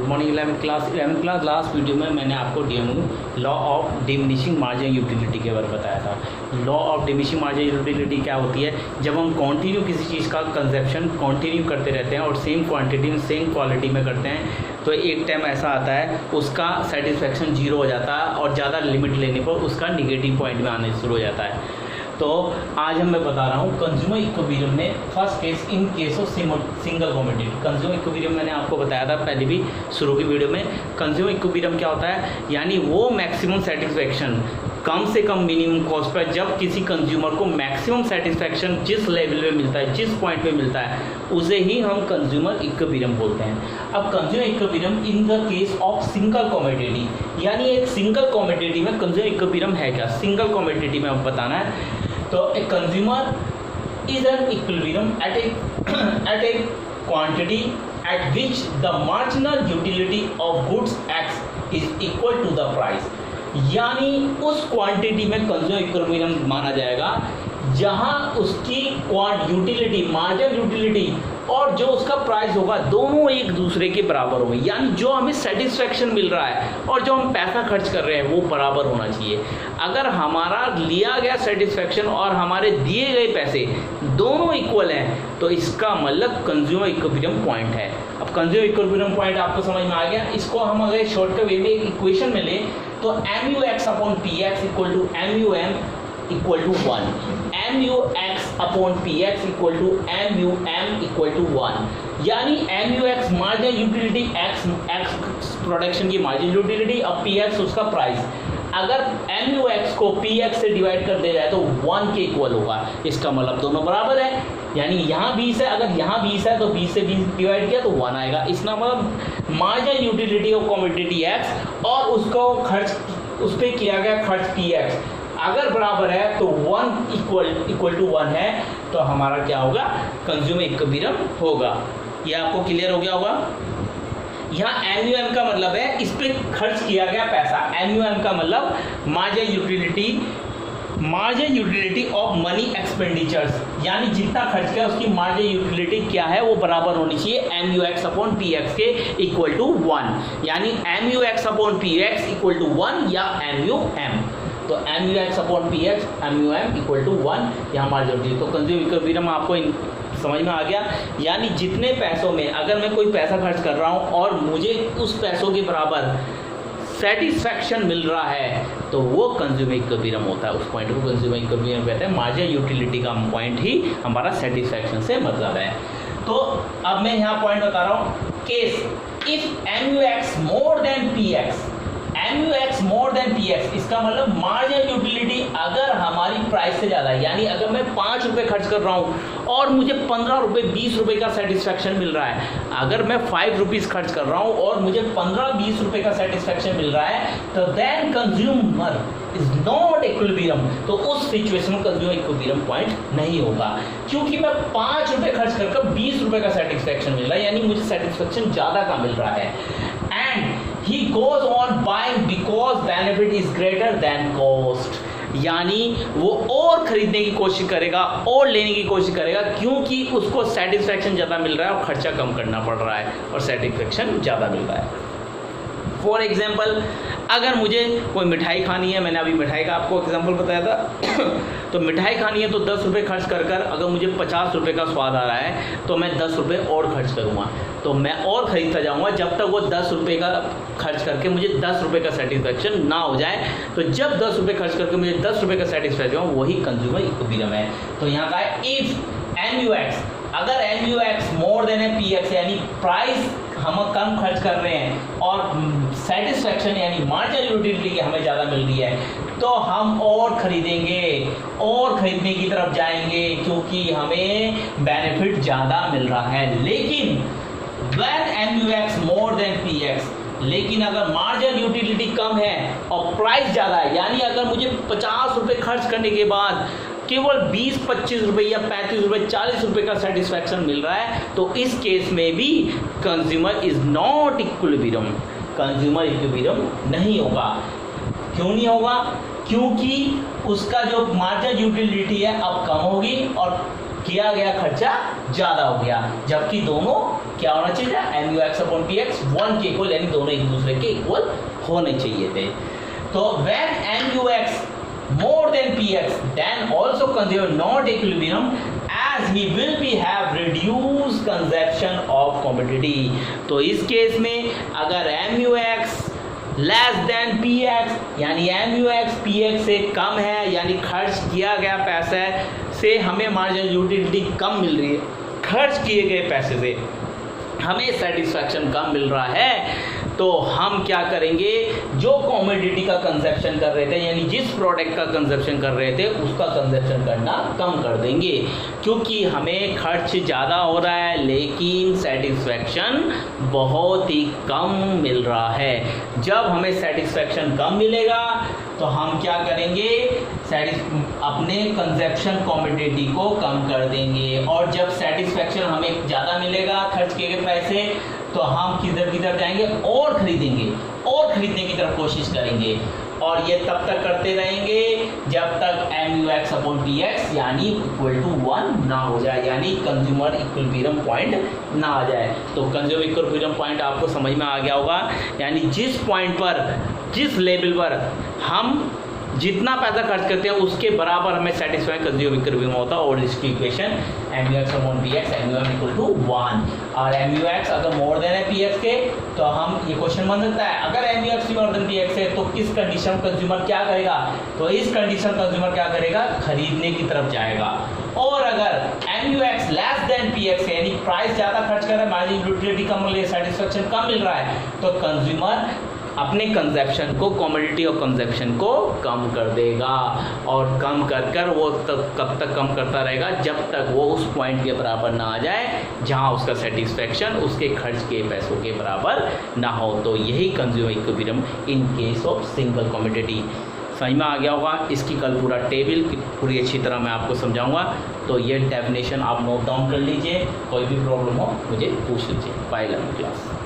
Good morning 11th class last video में मैंने आपको law of diminishing margin utility के बारे में बताया था। Law of diminishing margin utility क्या होती है? जब हम कंटिन्यू किसी चीज़ का कंजप्शन कंटिन्यू करते रहते हैं और सेम क्वांटिटी में सेम क्वालिटी में करते हैं तो एक टाइम ऐसा आता है उसका सेटिस्फेक्शन जीरो हो जाता है और ज़्यादा लिमिट लेने पर उसका निगेटिव पॉइंट में आने शुरू हो जाता है। तो आज मैं बता रहा हूँ कंज्यूमर इक्विलिब्रियम में first case in case of single commodity. Consumer equilibrium मैंने आपको बताया था पहले भी शुरू की वीडियो में। कंज्यूमर इक्विलिब्रियम क्या होता है? यानी वो मैक्सिमम सेटिस्फेक्शन कम से कम मिनिमम कॉस्ट पर जब किसी कंज्यूमर को मैक्सिमम सेटिस्फेक्शन जिस लेवल में मिलता है, जिस पॉइंट पे मिलता है, उसे ही हम कंज्यूमर इक्विलिब्रियम बोलते हैं। अब consumer equilibrium in the case of single commodity, यानी एक सिंगल कमोडिटी में कंज्यूमर इक्विलिब्रियम है क्या? सिंगल कमोडिटी में अब बताना है। तो a consumer is an equilibrium at A quantity at which the marginal utility of goods X is equal to the price। यानी उस क्वांटिटी में कंज्यूमर इक्विलिब्रियम माना जाएगा जहां उसकी यूटिलिटी, मार्जिनल यूटिलिटी और जो उसका प्राइस होगा दोनों एक दूसरे के बराबर होंगे। यानी जो हमें सेटिस्फेक्शन मिल रहा है और जो हम पैसा खर्च कर रहे हैं वो बराबर होना चाहिए। अगर हमारा लिया गया सेटिस्फेक्शन और हमारे दिए गए पैसे दोनों इक्वल हैं तो इसका मतलब कंज्यूमर इक्विलिब्रियम पॉइंट है। अब कंज्यूमर इक्विलिब्रियम पॉइंट आपको समझ में आ गया। इसको हम अगर शॉर्टकट वे में एक इक्वेशन में लें तो MUX/PX equal to MUM equal to 1, MUX/PX equal to MUM equal to 1। यानी MUX marginal utility, X production की मार्जिनल यूटिलिटी और PX उसका प्राइस। अगर MUX को PX से डिवाइड कर दिया जाए तो 1 के इक्वल होगा। इसका मतलब दोनों बराबर है। यानी यहाँ 20 है, अगर यहाँ 20 है तो 20 से 20 डिवाइड किया तो 1 आएगा। इसका मतलब marginal utility of commodity X और उसको खर्च, उस पर किया गया खर्च PX अगर बराबर है तो 1 इक्वल टू 1 है तो हमारा क्या होगा? कंज्यूमर इक्विलिब्रियम होगा। ये आपको क्लियर हो गया होगा। यहाँ MUM का मतलब है इस पे खर्च किया गया पैसा। MUM का मतलब marginal utility of money expenditures, यानी जितना खर्च किया उसकी मार्जिनल यूटिलिटी क्या है वो बराबर होनी चाहिए MUX/PX के इक्वल टू 1। यानी MUX/PX इक्वल टू 1 या MUM। तो MUX/PX MUM इक्वल टू 1 यहाँ मार्जिनल यूटिलिटी। तो कंज्यूमर इक्विलिब्रियम आपको समझ में आ गया। यानी जितने पैसों में अगर मैं कोई पैसा खर्च कर रहा हूँ और मुझे उस पैसों के बराबर सेटिस्फैक्शन मिल रहा है तो वो कंज्यूमर इक्विलिब्रियम होता है। उस पॉइंट को कंज्यूमर इक्विलिब्रियम कहते हैं। मार्जिनल यूटिलिटी का पॉइंट ही हमारा सेटिस्फैक्शन से मतलब है। तो अब मैं यहाँ पॉइंट बता रहा हूँ। Case if MUX more than PX, MUX more than PX, इसका मतलब मार्जिनल यूटिलिटी अगर हमारी प्राइस से ज़्यादा है, यानी अगर मैं 5 रुपये खर्च कर रहा हूँ और मुझे 15 रुपये 20 रुपये का सेटिस्फैक्शन मिल रहा है, अगर मैं 5 रुपीज़ खर्च कर रहा हूँ और मुझे 15-20 रुपये का सेटिस्फैक्शन मिल रहा है तो then consumer is not equilibrium. तो उस सिचुएशन में कंज्यूमर इक्विलिब्रियम पॉइंट नहीं होगा, क्योंकि मैं 5 रुपये खर्च कर 20 रुपये का सेटिस्फैक्शन मिल रहा है, यानी मुझे सेटिस्फैक्शन ज़्यादा का मिल रहा है। And he goes on buying because benefit is greater than cost, यानी वो और खरीदने की कोशिश करेगा और लेने की कोशिश करेगा क्योंकि उसको सेटिस्फैक्शन ज़्यादा मिल रहा है और खर्चा कम करना पड़ रहा है और सेटिस्फैक्शन ज़्यादा मिल रहा है। फॉर एग्जाम्पल, अगर मुझे कोई मिठाई खानी है, मैंने अभी मिठाई का आपको एग्जाम्पल बताया था तो मिठाई खानी है तो 10 रुपये खर्च कर अगर मुझे 50 रुपये का स्वाद आ रहा है तो मैं 10 रुपये और खर्च करूँगा। तो मैं और ख़रीदता जाऊँगा जब तक वो 10 रुपये का खर्च करके मुझे 10 रुपये का सेटिस्फैक्शन ना हो जाए। तो जब 10 रुपये खर्च करके मुझे 10 रुपये का सेटिस्फैक्शन हो, वही कंज्यूमर इक्विलिब्रियम है। तो यहाँ का है इफ़ MUX, अगर MUX मोर देन PX, यानी प्राइस हम कम खर्च कर रहे हैं और सेटिस्फैक्शन यानी मार्जिनल यूटिलिटी हमें ज़्यादा मिल रही है तो हम और खरीदेंगे और खरीदने की तरफ जाएंगे क्योंकि हमें बेनिफिट ज़्यादा मिल रहा है। लेकिन when MUX more than PX, लेकिन अगर मार्जिनल यूटिलिटी कम है और प्राइस ज़्यादा है, यानी अगर मुझे 50 रुपये खर्च करने के बाद केवल 20-25 रुपये या 35 रुपये 40 रुपये का सेटिस्फैक्शन मिल रहा है तो इस केस में भी consumer is not equilibrium, consumer equilibrium नहीं होगा। क्यों नहीं होगा? क्योंकि उसका जो मार्जिनल यूटिलिटी है अब कम होगी और किया गया खर्चा ज़्यादा हो गया, जबकि दोनों क्या होना चाहिए, MUX/PX 1 के इक्वल, यानी दोनों एक दूसरे के इक्वल होने चाहिए थे। तो when MUX more than PX then also consider not equilibrium as he will be have reduced consumption of commodity। तो इस केस में अगर MUX लेस देन PX यानी MUX PX से कम है, यानी खर्च किया गया पैसा से हमें मार्जिनल यूटिलिटी कम मिल रही है, खर्च किए गए पैसे से हमें सेटिस्फैक्शन कम मिल रहा है, तो हम क्या करेंगे, जो कमोडिटी का कंजप्शन कर रहे थे यानी जिस प्रोडक्ट का कंजप्शन कर रहे थे उसका कंजप्शन करना कम कर देंगे, क्योंकि हमें खर्च ज़्यादा हो रहा है लेकिन सेटिस्फैक्शन बहुत ही कम मिल रहा है। जब हमें सेटिस्फैक्शन कम मिलेगा तो हम क्या करेंगे, अपने कंजप्शन कमोडिटी को कम कर देंगे, और जब सेटिस्फैक्शन हमें ज़्यादा मिलेगा खर्च किए गए पैसे, तो हम किधर जाएंगे, और खरीदेंगे, और खरीदने की तरफ कोशिश करेंगे, और ये तब तक करते रहेंगे जब तक MUX/PX यानी इक्वल टू 1 ना हो जाए, यानी कंज्यूमर इक्विलिब्रियम पॉइंट ना आ जाए। तो कंज्यूमर इक्विलिब्रियम पॉइंट आपको समझ में आ गया होगा, यानी जिस पॉइंट पर, जिस लेवल पर हम जितना पैसा खर्च करते हैं उसके बराबर हमें सेटिस्फाई कंज्यूमर इक्विलिब्रियम होता है, और इसकी equation MUX/PX MUM equal to 1, और MUX अगर मोर देन है PX के तो हम ये क्वेश्चन बन सकता है, अगर MUX मोर देन PX है तो किस कंडीशन कंज्यूमर क्या करेगा, तो इस कंडीशन कंज्यूमर क्या करेगा, खरीदने की तरफ जाएगा। और अगर MUX लेस देन PX है यानी प्राइस ज़्यादा खर्च कर रहा है, मार्जिनल यूटिलिटी कम मिल रही है, सेटिस्फेक्शन कम मिल रहा है, तो कंज्यूमर अपने कंजप्शन को, कमोडिटी और कंजप्शन को कम कर देगा, और कम कर वो कब तक कम करता रहेगा, जब तक वो उस पॉइंट के बराबर ना आ जाए जहां उसका सेटिस्फेक्शन उसके खर्च के पैसों के बराबर ना हो। तो यही consumer equilibrium in case of single commodity. समझ में आ गया होगा। इसकी कल पूरा टेबल पूरी अच्छी तरह मैं आपको समझाऊंगा, तो ये डेफिनेशन आप नोट डाउन कर लीजिए, कोई भी प्रॉब्लम हो मुझे पूछ लीजिए। By learning class.